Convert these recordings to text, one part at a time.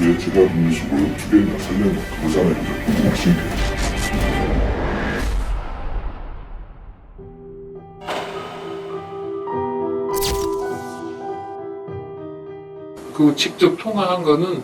이게 제가 민식을 어떻게 했나 살렸나 그거잖아요. 이제 궁금하신 게. 그 직접 통화한 거는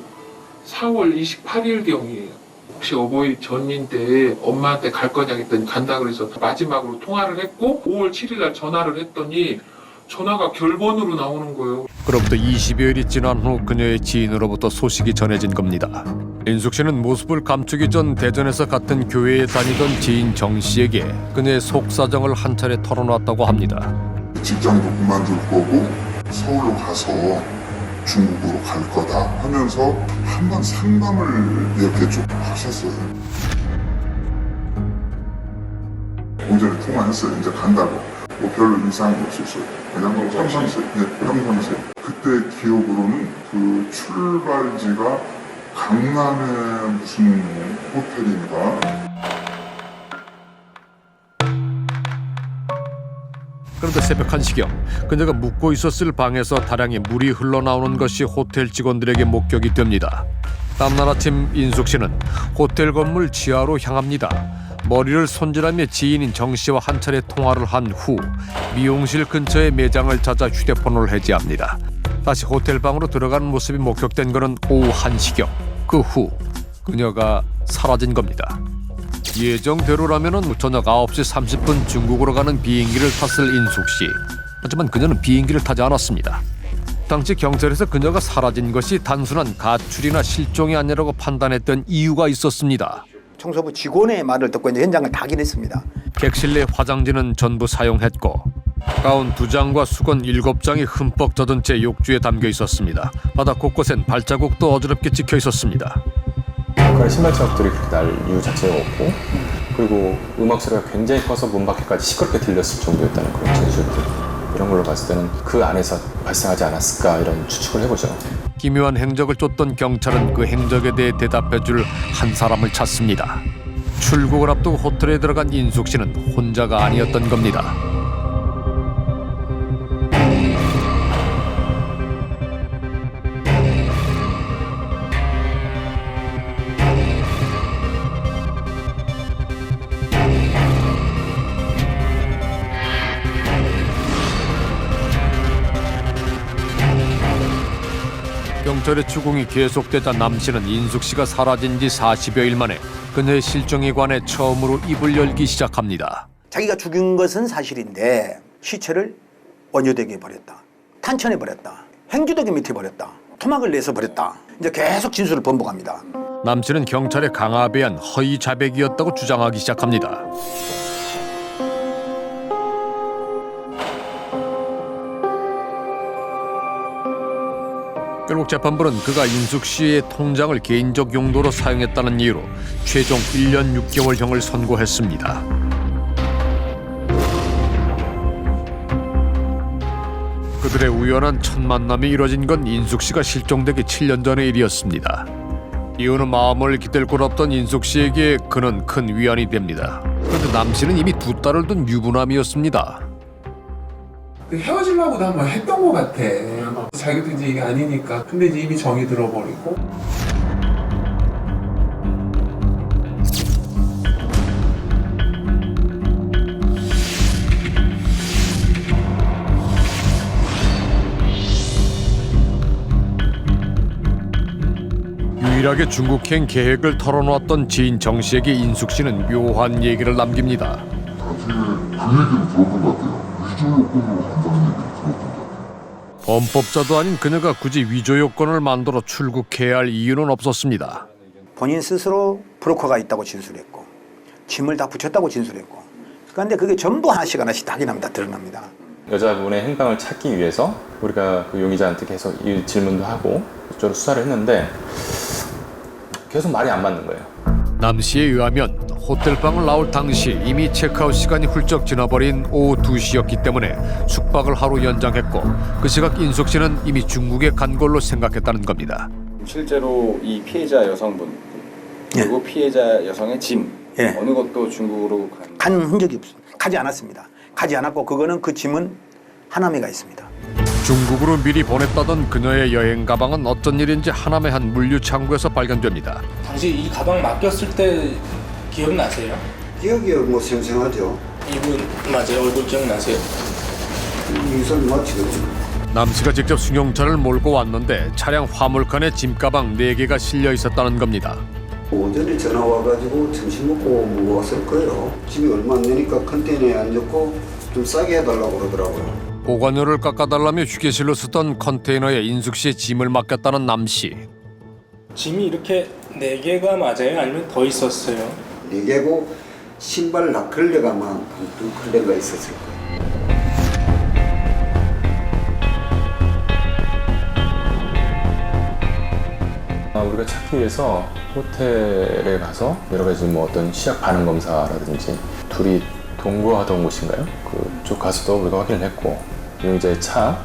4월 28일경이에요. 혹시 어버이 전인 때 엄마한테 갈 거냐 했더니 간다 그래서 마지막으로 통화를 했고 5월 7일 날 전화를 했더니 전화가 결번으로 나오는 거예요. 그로부터 20여일이 지난 후 그녀의 지인으로부터 소식이 전해진 겁니다. 인숙 씨는 모습을 감추기 전 대전에서 같은 교회에 다니던 지인 정 씨에게 그녀의 속사정을 한 차례 털어놨다고 합니다. 직장도 그만둘 거고 서울로 가서 중국으로 갈 거다 하면서 한번 상담을 이렇게 좀 하셨어요. 오전에 통화했어요. 이제 간다고. 뭐 별 이상이 없었어요. 그냥 평상시. 평상시. 그때 기억으로는 그 출발지가 강남의 무슨 호텔인가. 그런데 새벽 1시경 그녀가 묵고 있었을 방에서 다량의 물이 흘러나오는 것이 호텔 직원들에게 목격이 됩니다. 다음날 아침 인숙 씨는 호텔 건물 지하로 향합니다. 머리를 손질하며 지인인 정 씨와 한 차례 통화를 한 후 미용실 근처의 매장을 찾아 휴대폰을 해지합니다. 다시 호텔 방으로 들어가는 모습이 목격된 것은 오후 1시경. 그 후 그녀가 사라진 겁니다. 예정대로라면 저녁 9시 30분 중국으로 가는 비행기를 탔을 인숙 씨. 하지만 그녀는 비행기를 타지 않았습니다. 당시 경찰에서 그녀가 사라진 것이 단순한 가출이나 실종이 아니라고 판단했던 이유가 있었습니다. 청소부 직원의 말을 듣고 이제 현장을 타긴 했습니다. 객실 내 화장지는 전부 사용했고 가운 2장과 수건 7장이 흠뻑 젖은 채 욕조에 담겨 있었습니다. 바닥 곳곳엔 발자국도 어지럽게 찍혀 있었습니다. 그런 신발 자국들이 그렇게 날 이유 자체가 없고, 그리고 음악 소리가 굉장히 커서 문 밖에까지 시끄럽게 들렸을 정도였다는 그런 진술들, 이런 걸로 봤을 때는 그 안에서 발생하지 않았을까 이런 추측을 해보죠. 기묘한 행적을 쫓던 경찰은 그 행적에 대해 대답해줄 한 사람을 찾습니다. 출국을 앞두고 호텔에 들어간 인숙 씨는 혼자가 아니었던 겁니다. 경찰의 추궁이 계속되자 남 씨는 인숙 씨가 사라진 지 40여일 만에 그녀의 실종에 관해 처음으로 입을 열기 시작합니다. 자기가 죽인 것은 사실인데 시체를 원효대교에 버렸다. 탄천에 버렸다. 행주도교 밑에 버렸다. 토막을 내서 버렸다. 이제 계속 진술을 번복합니다. 남 씨는 경찰의 강압에 의한 허위 자백이었다고 주장하기 시작합니다. 결국 재판부는 그가 인숙 씨의 통장을 개인적 용도로 사용했다는 이유로 최종 1년 6개월형을 선고했습니다. 그들의 우연한 첫 만남이 이뤄진 건 인숙 씨가 실종되기 7년 전의 일이었습니다. 이유는 마음을 기댈 곳 없던 인숙 씨에게 그는 큰 위안이 됩니다. 그런데 남 씨는 이미 2딸을 둔 유부남이었습니다. 헤어지려고도 한번 했던 것 같아. 자기도 이제 이게 아니니까. 근데 이제 이미 정이 들어버리고. 유일하게 중국행 계획을 털어놓았던 지인 정 씨에게 인숙 씨는 묘한 얘기를 남깁니다. 나중에 그 얘기를 들어본 것 같아요. 위조 요건으로 간다는 얘기를 들어본 것 같아요. 범법자도 아닌 그녀가 굳이 위조 요건을 만들어 출국해야 할 이유는 없었습니다. 본인 스스로 브로커가 있다고 진술했고 짐을 다 붙였다고 진술했고, 그런데 그게 전부 하나씩 다 드러납니다. 여자분의 행방을 찾기 위해서 우리가 그 용의자한테 계속 이 질문도 하고 이쪽으로 수사를 했는데 계속 말이 안 맞는 거예요. 남 씨에 의하면 호텔방을 나올 당시 이미 체크아웃 시간이 훌쩍 지나버린 오후 2시였기 때문에 숙박을 하루 연장했고 그 시각 인숙 씨는 이미 중국에 간 걸로 생각했다는 겁니다. 실제로 이 피해자 여성분 그리고 피해자 여성의 짐 어느 것도 중국으로 간 흔적이 없습니다. 가지 않았습니다. 가지 않았고 그거는 그 짐은 하남에가 있습니다. 중국으로 미리 보냈다던 그녀의 여행 가방은 어쩐 일인지 하남의 한 물류 창고에서 발견됩니다. 당시 이 가방 맡겼을 때 기억나세요? 기억이 뭐 생생하죠. 이분 맞아요? 얼굴 기억나세요? 이선 마치거든요. 남 씨가 직접 승용차를 몰고 왔는데 차량 화물칸에 짐가방 4개가 실려 있었다는 겁니다. 오전에 전화 와가지고 점심 먹고 뭐 왔을 거예요. 집이 얼마 안 되니까 컨테이너에 안 넣고 좀 싸게 해달라고 그러더라고요. 보관료를 깎아달라며 휴게실로 쓰던 컨테이너에 인숙 씨의 짐을 맡겼다는 남 씨. 짐이 이렇게 4개가 맞아요? 아니면 더 있었어요? 4개고 신발 나클레가 한두 클레가 있었을 거예요. 우리가 찾기 위해서 호텔에 가서 여러 가지 뭐 어떤 시약 반응 검사라든지 둘이 동거하던 곳인가요? 그쪽 가서도 우리가 확인을 했고 용의자의 차,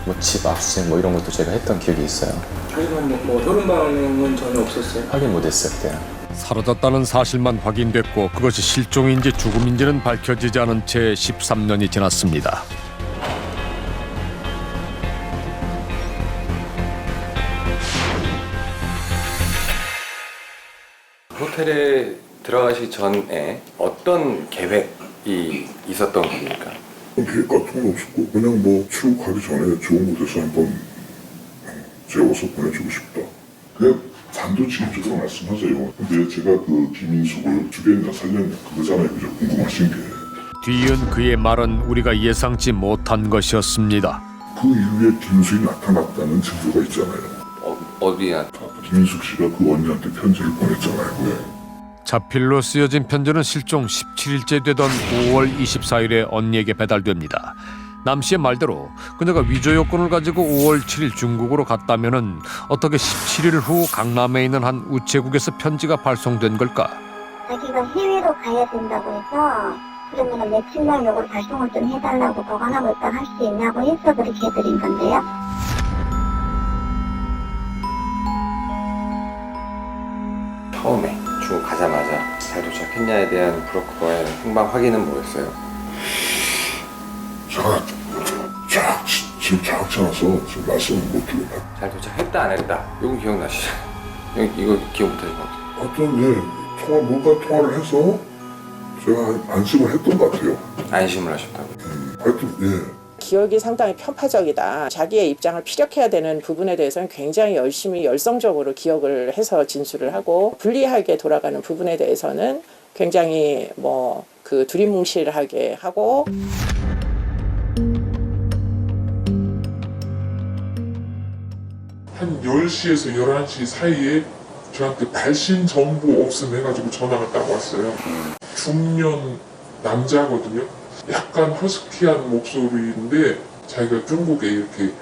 뭐 집 압수수색 뭐 이런 것도 저희가 했던 기억이 있어요. 하지만 뭐 혈흔 반응은 전혀 없었어요? 확인 못했을 때. 사라졌다는 사실만 확인됐고 그것이 실종인지 죽음인지는 밝혀지지 않은 채 13년이 지났습니다. 호텔에 들어가시기 전에 어떤 계획이 있었던 겁니까? 계획 같은 거 없었고 그냥 뭐 출국하기 전에 좋은 곳에서 한번 재워서 보내주고 싶다. 그냥 단도직입적으로 말씀하세요. 근데 제가 그 김인숙을 죽였냐 살렸냐 그거잖아요. 그죠? 궁금하신 게. 뒤이은 그의 말은 우리가 예상치 못한 것이었습니다. 그 이후에 김인숙이 나타났다는 증거가 있잖아요. 어디야? 김인숙 씨가 그 언니한테 편지를 보냈잖아요. 왜? 자필로 쓰여진 편지는 실종 17일째 되던 5월 24일에 언니에게 배달됩니다. 남 씨의 말대로 그녀가 위조 요건을 가지고 5월 7일 중국으로 갔다면은 어떻게 17일 후 강남에 있는 한 우체국에서 편지가 발송된 걸까? 자기가 해외로 가야 된다고 해서 그러면 며칠 날 요걸 발송을 좀 해달라고 보관하고 있다 할 수 있냐고 해서 그렇게 해드린 건데요. 처음에 중국 가자마자 잘 도착했냐에 대한 브로커의 행방 확인은 뭐였어요? 제가 지금 정확찮아서 지금 말씀을 못 드려요. 잘 도착했다 안 했다? 이건 기억나시죠? 이거 기억 못하시는 것 같아요. 하여튼 뭔가 통화를 해서 제가 안심을 했던 것 같아요. 안심을 하셨다고? 하여튼 기억이 상당히 편파적이다. 자기의 입장을 피력해야 되는 부분에 대해서는 굉장히 열심히 열성적으로 기억을 해서 진술을 하고 불리하게 돌아가는 부분에 대해서는 굉장히 그 두리뭉실하게 하고 한 10시에서 11시 사이에 저한테 발신 정보 없음 해가지고 전화가 딱 왔어요. 중년 남자거든요. 약간 허스키한 목소리인데 자기가 중국에 이렇게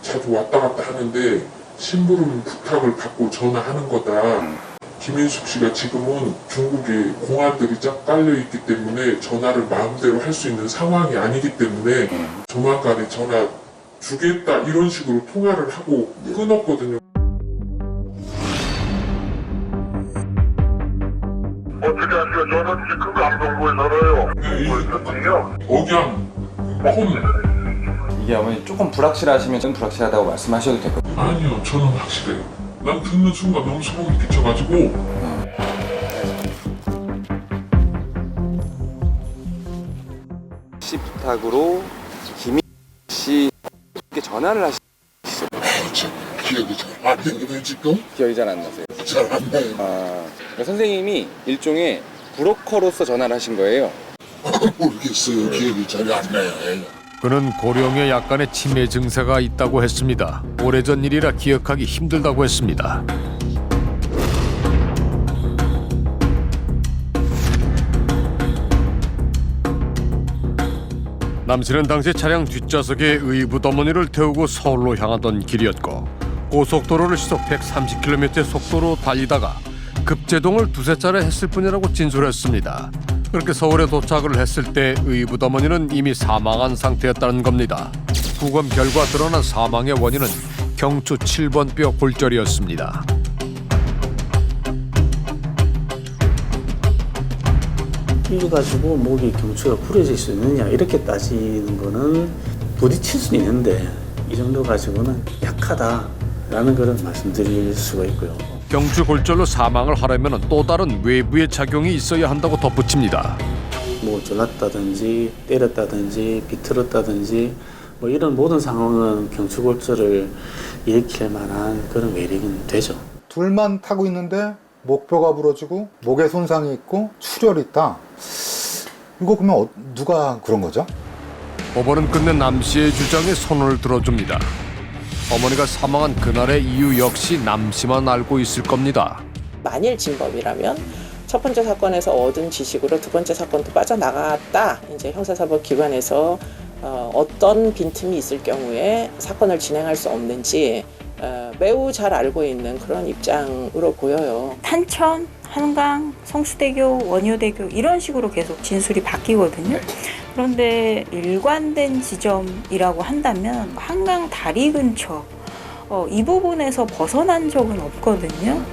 자주 왔다 갔다 하는데 심부름 부탁을 받고 전화하는 거다. 김인숙 씨가 지금은 중국에 공안들이 쫙 깔려 있기 때문에 전화를 마음대로 할 수 있는 상황이 아니기 때문에 조만간에 전화 주겠다 이런 식으로 통화를 하고 끊었거든요. 어떻게 하세요? 저는 그 감동부에 살아요. 있거든요. 억양, 폰. 이게 어머니 조금 불확실하시면 불확실하다고 말씀하셔도 되거든요. 아니요, 저는 확실해요. 난 듣는 순간 너무 소름이 끼쳐가지고 씨 부탁으로 김인숙 전화를 하시죠. 기억이 잘 안 나요 지금? 기억이 잘 안 나세요? 잘 안 나요. 그러니까 선생님이 일종의 브로커로서 전화를 하신 거예요. 모르겠어요. 기억이 잘 안 나요. 그는 고령에 약간의 치매 증세가 있다고 했습니다. 오래전 일이라 기억하기 힘들다고 했습니다. 남 씨는 당시 차량 뒷좌석에 의붓어머니를 태우고 서울로 향하던 길이었고 고속도로를 시속 130km의 속도로 달리다가 급제동을 두세 차례 했을 뿐이라고 진술했습니다. 그렇게 서울에 도착을 했을 때 의붓어머니는 이미 사망한 상태였다는 겁니다. 부검 결과 드러난 사망의 원인은 경추 7번 뼈 골절이었습니다. 뛰어가지고 목이 경추가 부러질 수 있느냐 이렇게 따지는 거는 부딪힐 수는 있는데 이 정도 가지고는 약하다라는 그런 말씀드릴 수가 있고요. 경추골절로 사망을 하려면 또 다른 외부의 작용이 있어야 한다고 덧붙입니다. 뭐 졸랐다든지 때렸다든지 비틀었다든지 뭐 이런 모든 상황은 경추골절을 일으킬 만한 그런 외력은 되죠. 둘만 타고 있는데 목뼈가 부러지고 목에 손상이 있고 출혈이 있다. 이거 그러면 누가 그런 거죠? 법원은 끝내 남 씨의 주장에 손을 들어줍니다. 어머니가 사망한 그날의 이유 역시 남 씨만 알고 있을 겁니다. 만일 진범이라면 첫 번째 사건에서 얻은 지식으로 두 번째 사건도 빠져나갔다. 이제 형사사법기관에서 어떤 빈틈이 있을 경우에 사건을 진행할 수 없는지 매우 잘 알고 있는 그런 입장으로 보여요. 탄천, 한강, 성수대교, 원효대교 이런 식으로 계속 진술이 바뀌거든요. 그런데 일관된 지점이라고 한다면 한강 다리 근처 이 부분에서 벗어난 적은 없거든요.